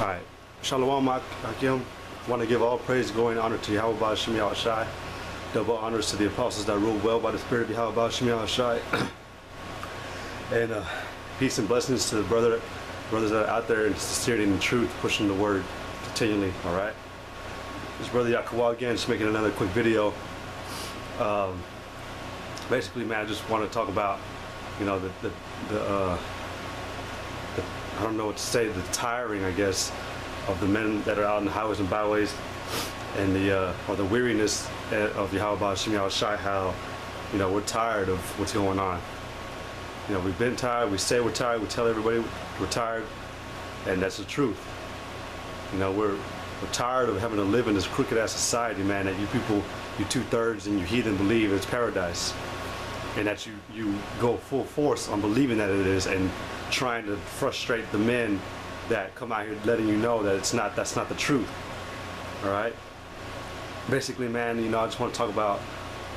Alright, Shalom Hakim. Want to give all praise, glory, and honor to Yahweh Ba'Shem Yahushai. Double honors to the apostles that rule well by the Spirit of Yahweh Ba'Shem Yahushai. And peace and blessings to the brothers that are out there in sincerity and in truth, pushing the word continually. Alright. This brother Yakuwa again, just making another quick video. Basically, man, I just want to talk about, you know, the I don't know what to say, the tiring, I guess, of the men that are out in the highways and byways, and or the weariness of Yahweh Ba'Shem Yahushai, how, you know, we're tired of what's going on. You know, we've been tired, we say we're tired, we tell everybody we're tired, and that's the truth. You know, we're tired of having to live in this crooked ass society, man, that you people, you 2/3 and you heathen believe it's paradise. And that you go full force on believing that it is, and trying to frustrate the men that come out here letting you know that that's not the truth. Alright? Basically, man, you know, I just want to talk about,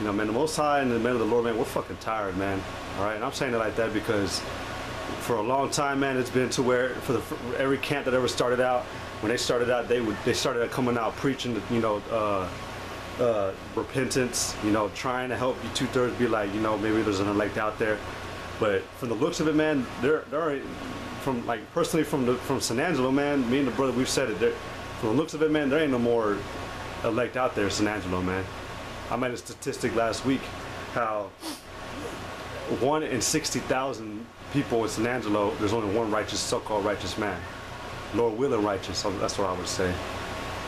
you know, man, the Most High and the men of the Lord, man, we're fucking tired, man. Alright? And I'm saying it like that because for a long time, man, it's been to where for every camp that ever started out, when they started out, they started coming out preaching, you know, repentance, you know, trying to help you 2/3 be like, you know, maybe there's an elect out there. But from the looks of it, man, there are, from like personally from San Angelo, man, me and the brother, we've said it, from the looks of it, man, there ain't no more elect out there in San Angelo, man. I made a statistic last week how 1 in 60,000 people in San Angelo, there's only one righteous, so-called righteous man. Lord willing righteous, so that's what I would say.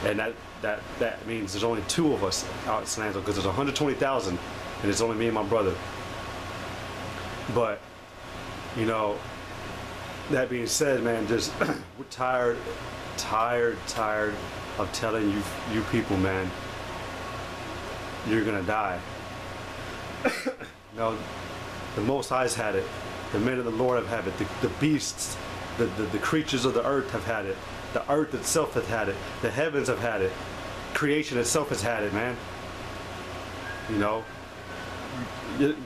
And that means there's only 2 of us out in San Angelo, because there's 120,000 and it's only me and my brother. But, you know, that being said, man, just we're tired of telling you people, man, you're gonna die. You know, the Most High's had it, the men of the Lord have had it, the beasts, the creatures of the earth have had it, the earth itself has had it, the heavens have had it, creation itself has had it, man. You know,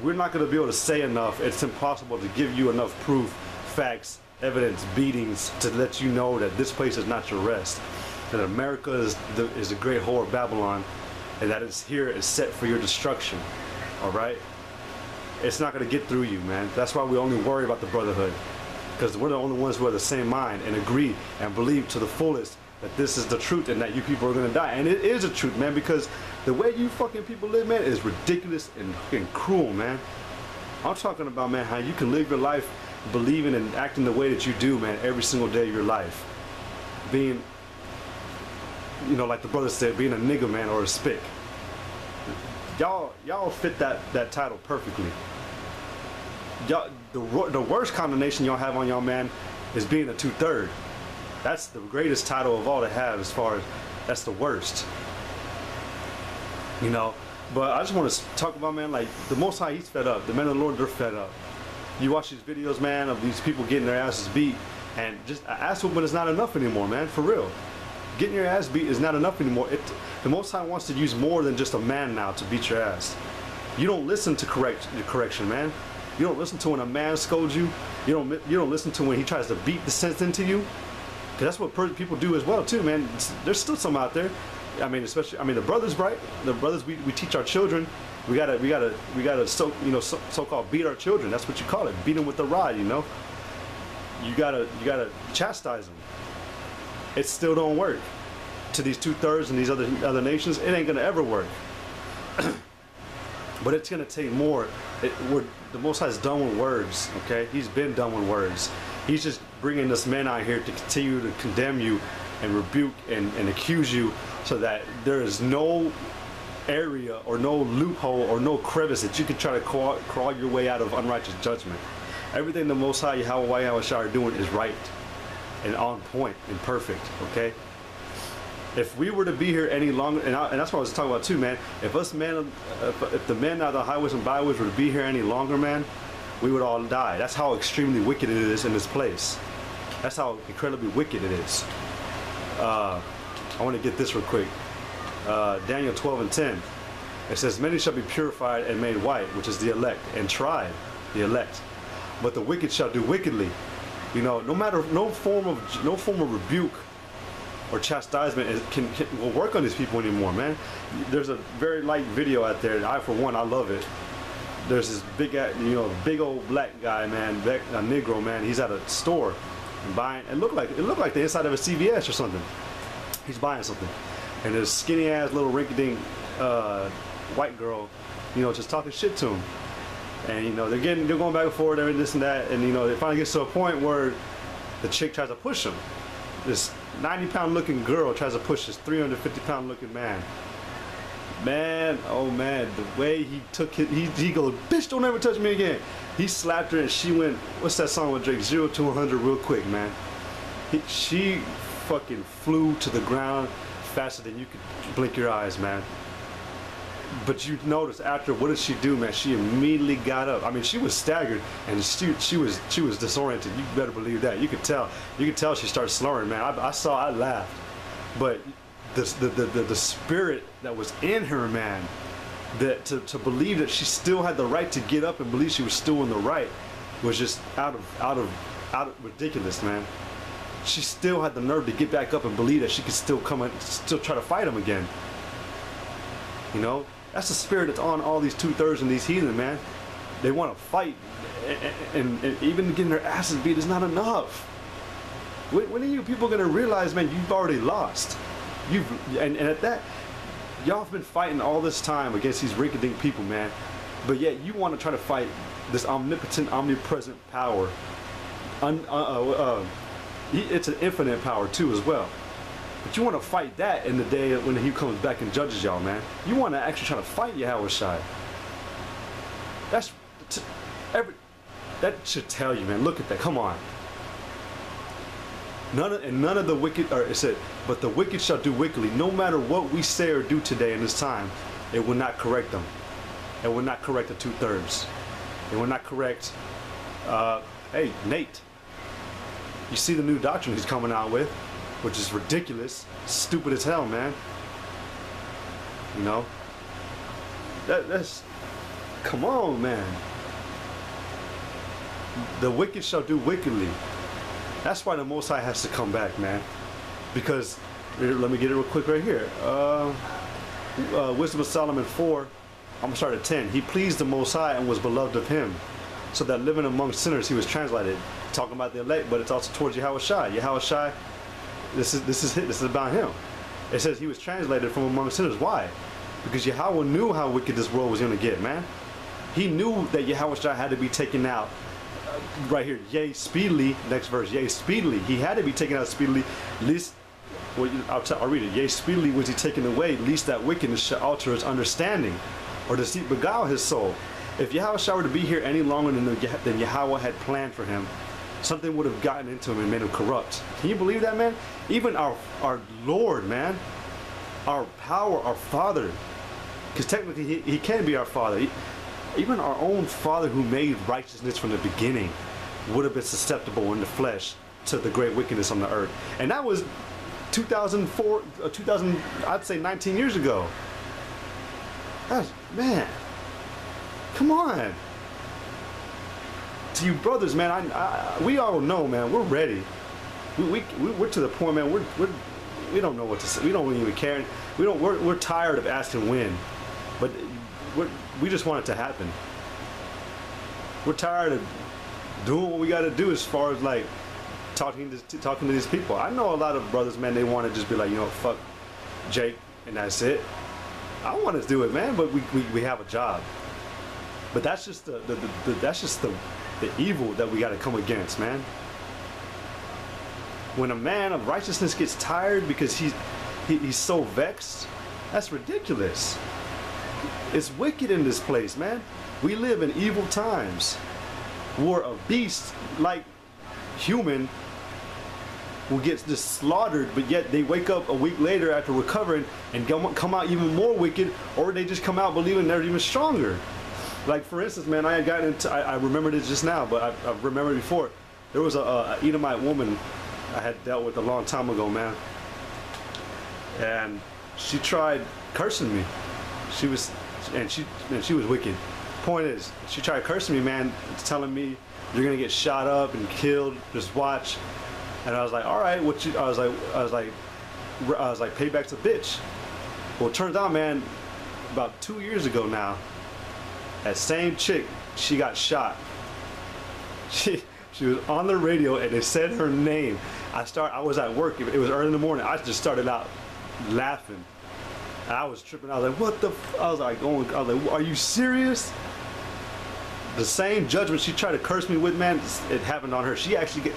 we're not going to be able to say enough. It's impossible to give you enough proof, facts, evidence, beatings to let you know that this place is not your rest, that America is the great whore of Babylon, and that it's here, is set for your destruction. All right, it's not going to get through you, man. That's why we only worry about the brotherhood, because we're the only ones who are the same mind and agree and believe to the fullest that this is the truth and that you people are going to die. And it is the truth, man, because the way you fucking people live, man, is ridiculous and cruel, man. I'm talking about, man, how you can live your life believing and acting the way that you do, man, every single day of your life. Being, you know, like the brother said, being a nigga, man, or a spick. Y'all fit that title perfectly. Y'all, the worst condemnation y'all have on y'all, man, is being a 2/3. That's the greatest title of all to have, as far as that's the worst. You know, but I just want to talk about, man, like the Most High, he's fed up. The men of the Lord, they're fed up. You watch these videos, man, of these people getting their asses beat, and just ass whooping is not enough anymore, man, for real. Getting your ass beat is not enough anymore. The Most High wants to use more than just a man now to beat your ass. You don't listen to correction, man. You don't listen to when a man scolds you. You don't listen to when he tries to beat the sense into you. Cause that's what people do as well too, man. There's still some out there. I mean, especially, I mean, the brothers, right? The brothers, we teach our children. We gotta so-called beat our children. That's what you call it. Beat them with the rod, you know. You gotta chastise them. It still don't work. To these 2/3 and these other nations, it ain't gonna ever work. But it's gonna take more. The Most High is done with words, okay? He's been done with words. He's just bringing this man out here to continue to condemn you and rebuke and accuse you, so that there is no area or no loophole or no crevice that you can try to crawl your way out of unrighteous judgment. Everything the Most High, Yahweh Yahushua, are doing is right and on point and perfect, okay? If we were to be here any longer, and that's what I was talking about too, man. If us men, if the men out of the highways and byways were to be here any longer, man, we would all die. That's how extremely wicked it is in this place. That's how incredibly wicked it is. I want to get this real quick. Daniel 12:10. It says, "Many shall be purified and made white," which is the elect, and tried, the elect. "But the wicked shall do wickedly." You know, no form of rebuke or chastisement will work on these people anymore, man. There's a very light video out there. I, for one, I love it. There's this big old black guy, man, a Negro, man. He's at a store and buying. It looked like the inside of a CVS or something. He's buying something, and this skinny ass little rinky-dink white girl, just talking shit to him. And they're going back and forth and this and that, and it finally gets to a point where the chick tries to push him. This 90-pound looking girl tries to push this 350-pound looking man. Oh man, the way he took it, he goes, bitch, don't ever touch me again. He slapped her and she went, what's that song with Drake, 0 to 100 real quick, man. She fucking flew to the ground faster than you could blink your eyes, man. But you notice after, what did she do, man? She immediately got up. I mean, she was staggered and she was disoriented. You better believe that. You could tell she started slurring, man. I laughed. But the spirit that was in her, man, that to believe that she still had the right to get up and believe she was still in the right, was just out of ridiculous, man. She still had the nerve to get back up and believe that she could still come and still try to fight him again. That's the spirit that's on all these 2/3 and these heathen, man. They want to fight, and even getting their asses beat is not enough. When are you people gonna realize, man, you've already lost? And at that, y'all have been fighting all this time against these rinky-dink people, man. But yet you want to try to fight this omnipotent, omnipresent power. It's an infinite power too, as well. But you want to fight that in the day when he comes back and judges y'all, man. You want to actually try to fight Yahushua. That should tell you, man. Look at that. Come on. None of the wicked, or it said, but the wicked shall do wickedly. No matter what we say or do today in this time, it will not correct them. It will not correct the 2/3. It will not correct. Hey, Nate. You see the new doctrine he's coming out with, which is ridiculous, stupid as hell, man. That's, come on, man. The wicked shall do wickedly. That's why the Most High has to come back, man. Because, let me get it real quick right here. Wisdom of Solomon 4, I'm going to start at 10. He pleased the Most High and was beloved of him, so that living among sinners he was translated. Talking about the elect, but it's also towards Yahushua. Yahushua, this is about him. It says he was translated from among sinners. Why? Because Yahweh knew how wicked this world was going to get, man. He knew that Yahushua had to be taken out. Right here, yea, speedily. Next verse, yea, speedily. He had to be taken out speedily, lest, well, I'll read it. Yea, speedily was he taken away, lest that wickedness should alter his understanding, or deceit beguile his soul. If Yahushua were to be here any longer than Yahweh had planned for him, something would have gotten into him and made him corrupt. Can you believe that, man? Even our Lord, man, our power, our Father, because technically he can be our Father. Even our own Father who made righteousness from the beginning would have been susceptible in the flesh to the great wickedness on the earth. And that was 2004, I'd say 19 years ago. Man, come on. To you brothers, man, we all know, man, we're ready. We're to the point, man, we don't know what to say. We don't even care. We're tired of asking when. But we just want it to happen. We're tired of doing what we got to do as far as like talking to these people. I know a lot of brothers, man, they want to just be like, fuck Jake and that's it. I want to do it, man, but we have a job. But that's just the evil that we got to come against, man. When a man of righteousness gets tired because he's so vexed, that's ridiculous. It's wicked in this place, man. We live in evil times where a beast like human will get just slaughtered, but yet they wake up a week later after recovering and come out even more wicked, or they just come out believing they're even stronger. Like, for instance, man, I had gotten into, I remembered it just now, but I've remembered before. There was a Edomite woman I had dealt with a long time ago, man. And she tried cursing me. She was wicked. Point is, she tried cursing me, man, telling me you're gonna get shot up and killed. Just watch. And I was like, all right, I was like, I was like, payback's a bitch. Well, it turns out, man, about 2 years ago now, that same chick, she got shot. She was on the radio and they said her name. I was at work. It was early in the morning. I just started out laughing. And I was tripping. I was like, what the I was like, are you serious? The same judgment she tried to curse me with, man, it happened on her. She actually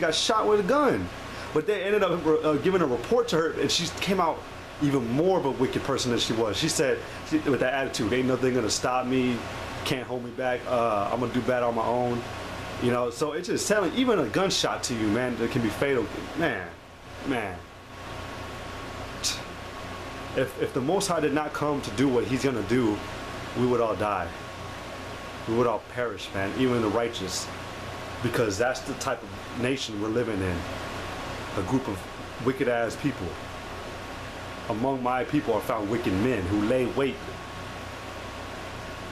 got shot with a gun. But they ended up giving a report to her, and she came out even more of a wicked person than she was. She said, with that attitude, ain't nothing gonna stop me, can't hold me back, I'm gonna do bad on my own. You know, so it's just telling, even a gunshot to you, man, that can be fatal. Man. If the Most High did not come to do what he's gonna do, we would all die. We would all perish, man, even the righteous. Because that's the type of nation we're living in. A group of wicked ass people. Among my people are found wicked men who lay wait.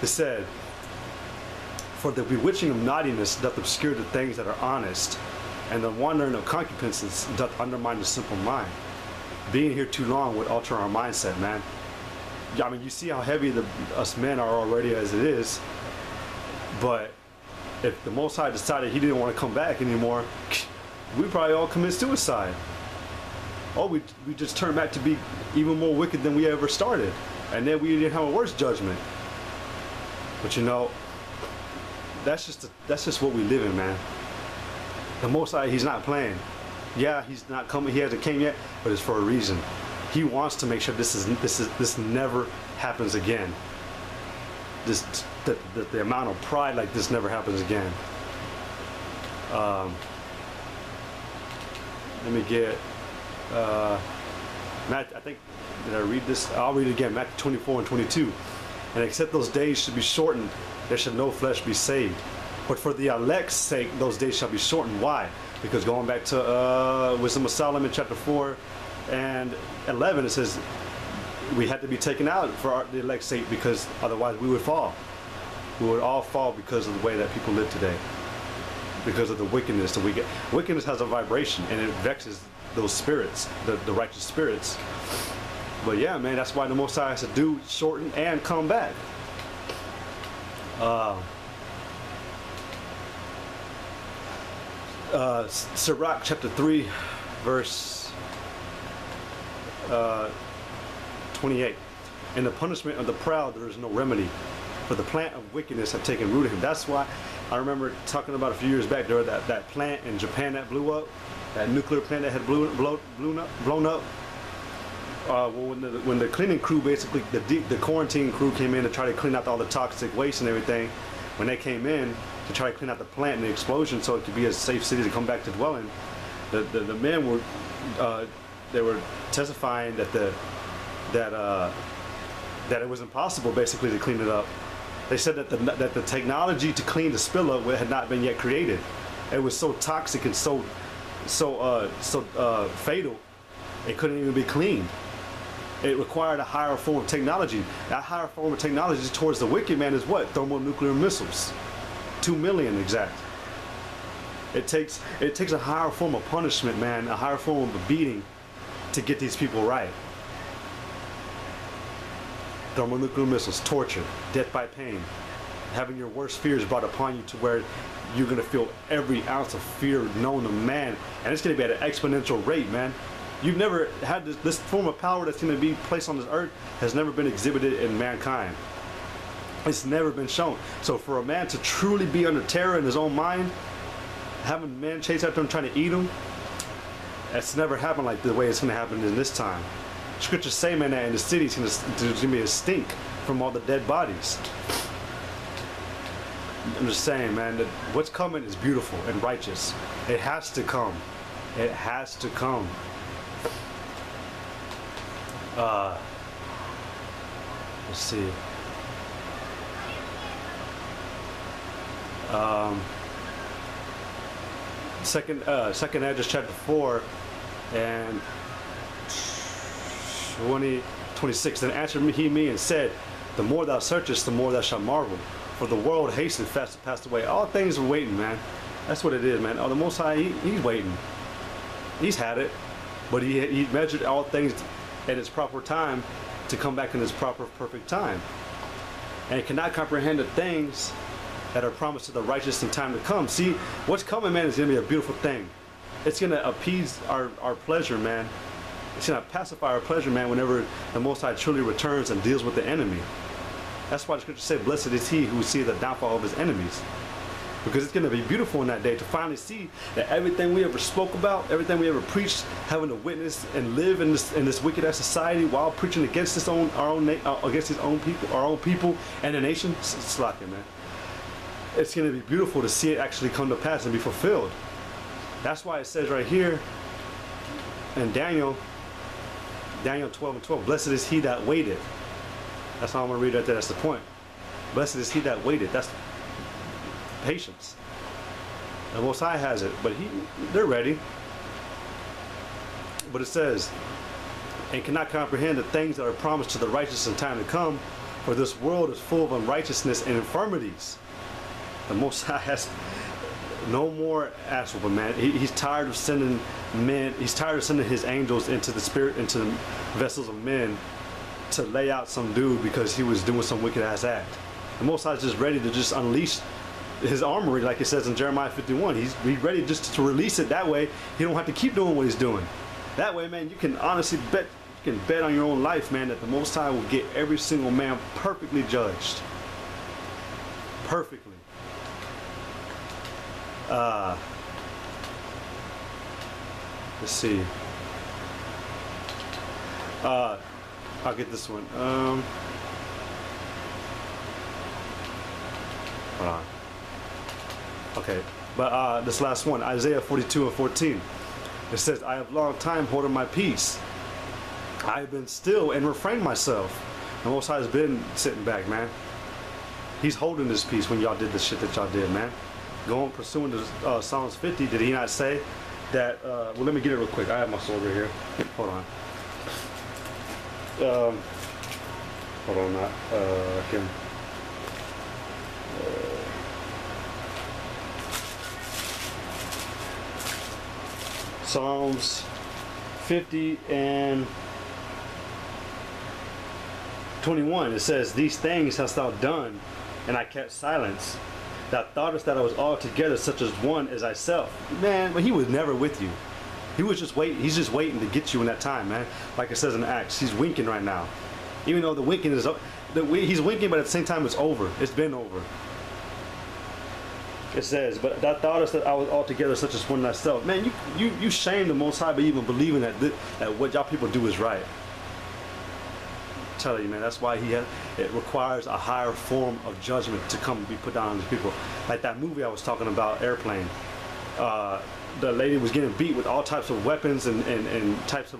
It said, for the bewitching of naughtiness doth obscure the things that are honest, and the wandering of concupiscence doth undermine the simple mind. Being here too long would alter our mindset, man. I mean, you see how heavy us men are already as it is, but if the Most High decided he didn't want to come back anymore, we probably all commit suicide. Or we just turn back to be even more wicked than we ever started, and then we didn't have a worse judgment. But you know, that's just what we live in, man. The Most High, he's not playing. Yeah, he's not coming. He hasn't came yet, but it's for a reason. He wants to make sure this never happens again. The amount of pride like this never happens again. Let me get Matt, I think, did I read this? I'll read it again. Matthew 24 and 22. And except those days should be shortened, there should no flesh be saved. But for the elect's sake, those days shall be shortened. Why? Because going back to Wisdom of Solomon chapter 4 and 11, it says we had to be taken out for the elect's sake, because otherwise we would fall. We would all fall because of the way that people live today. Because of the wickedness. Wickedness has a vibration, and it vexes those spirits, the righteous spirits. But yeah, man, that's why the Most High has to do shorten and come back. Sirach chapter 3 verse 28. In the punishment of the proud there is no remedy, for the plant of wickedness have taken root in him. That's why I remember talking about a few years back there, that plant in Japan that blew up, that nuclear plant that had blown up. When the cleaning crew, basically the quarantine crew, came in to try to clean out all the toxic waste and everything, when they came in to try to clean out the plant and the explosion so it could be a safe city to come back to dwell in, the men were they were testifying that it was impossible basically to clean it up. They said that the technology to clean the spill up had not been yet created. It was so toxic and so fatal, it couldn't even be cleaned. It required a higher form of technology. That higher form of technology towards the wicked man is what? Thermonuclear missiles. 2 million exact. It takes a higher form of punishment, man, a higher form of a beating to get these people right. Thermonuclear missiles, torture, death by pain, having your worst fears brought upon you to where you're gonna feel every ounce of fear known to man, and it's gonna be at an exponential rate, man. You've never had this form of power that's gonna be placed on this earth has never been exhibited in mankind. It's never been shown. So for a man to truly be under terror in his own mind, having men chase after him trying to eat him, that's never happened like the way it's gonna happen in this time. Scriptures say, man, that in the city there's gonna be a stink from all the dead bodies. I'm just saying, man, that what's coming is beautiful and righteous. It has to come. It has to come. Let's see. Second Address chapter 4 and 26. Then answered he me and said, the more thou searchest, the more thou shalt marvel. For the world hastened fast to pass away. All things are waiting, man. That's what it is, man. Oh, the Most High, he's waiting. He's had it. But he measured all things at its proper time to come back in its proper, perfect time. And it cannot comprehend the things that are promised to the righteous in time to come. See, what's coming, man, is going to be a beautiful thing. It's going to appease our pleasure, man. It's going to pacify our pleasure, man, whenever the Most High truly returns and deals with the enemy. That's why the scriptures say, blessed is he who sees the downfall of his enemies. Because it's going to be beautiful in that day to finally see that everything we ever spoke about, everything we ever preached, having to witness and live in this wicked ass society while preaching against against his own people, our own people and the nation. Slacking, man. It's going to be beautiful to see it actually come to pass and be fulfilled. That's why it says right here in Daniel 12:12, blessed is he that waited. That's all I'm going to read right there. That's the point. Blessed is he that waited. That's patience. The Most High has it, but they're ready. But it says, and cannot comprehend the things that are promised to the righteous in time to come, for this world is full of unrighteousness and infirmities. The Most High has no more ass whooping, man. He's tired of sending men. He's tired of sending his angels into the vessels of men to lay out some dude because he was doing some wicked ass act. The Most High is just ready to just unleash his armory, like it says in Jeremiah 51. He's ready just to release it. That way he don't have to keep doing what he's doing. That way, man, you can honestly bet, you can bet on your own life, man, that the Most High will get every single man perfectly judged. Perfectly. Let's see. I'll get this one. Hold on. Okay, but this last one, Isaiah 42:14. It says, I have long time holding my peace. I have been still and refrained myself. The Most High has been sitting back, man. He's holding this peace when y'all did the shit that y'all did, man. Going, pursuing the Psalms 50, did he not say that, well, let me get it real quick. I have my sword right here. Hold on. Hold on, I can... Psalms 50 and 21, it says, these things hast thou done, and I kept silence. Thou thoughtest that I was altogether such as one as thyself. Man, but he was never with you. He was just waiting. He's just waiting to get you in that time, man. Like it says in Acts, he's winking right now. Even though the winking is, he's winking, but at the same time it's over. It's been over. It says, but thou thoughtest that I was altogether such as one thyself. Man, you shame the Most High by even believing that what y'all people do is right. I'm telling you, man, that's why it requires a higher form of judgment to come and be put down on these people. Like that movie I was talking about, Airplane. The lady was getting beat with all types of weapons and types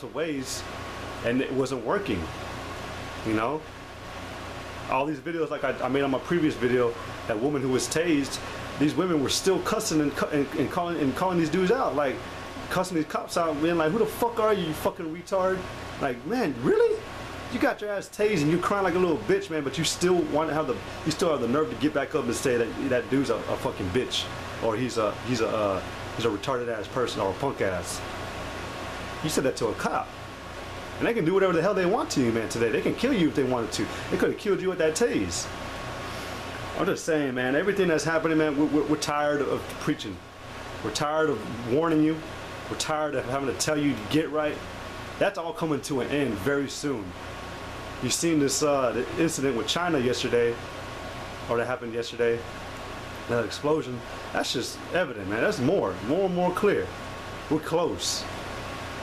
of ways, and it wasn't working, you know. All these videos, like I made on my previous video, that woman who was tased, these women were still cussing and calling these dudes out, like cussing these cops out, being like, who the fuck are you fucking retard? Like, man, really? You got your ass tased and you crying like a little bitch, man, but you still want to have the nerve to get back up and say that dude's a fucking bitch, or he's a retarded ass person, or a punk ass. You said that to a cop. And they can do whatever the hell they want to you, man, today. They can kill you if they wanted to. They could have killed you with that tase. I'm just saying, man, everything that's happening, man, we're tired of preaching. We're tired of warning you. We're tired of having to tell you to get right. That's all coming to an end very soon. You've seen this the incident with China yesterday, or that happened yesterday, that explosion. That's just evident, man. That's more and more clear. We're close.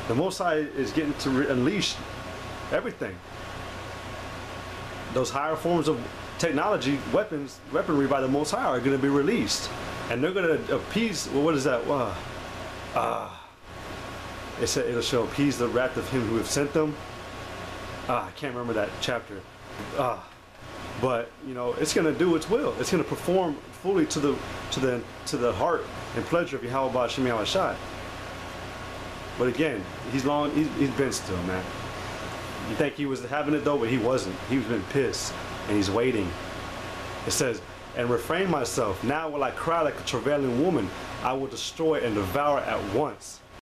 The Most High is getting to unleash everything. Those higher forms of technology, weaponry by the Most High are going to be released. And they're going to appease, well, what is that? It said it shall appease the wrath of him who have sent them. I can't remember that chapter. But, you know, it's going to do its will. It's going to perform fully to the heart and pleasure of Yahweh Shem Yahweh Shai. But again, he's been still, man. You think he was having it though, but he wasn't. He's been pissed, and he's waiting. It says, and refrain myself. Now will I cry like a travailing woman. I will destroy and devour at once.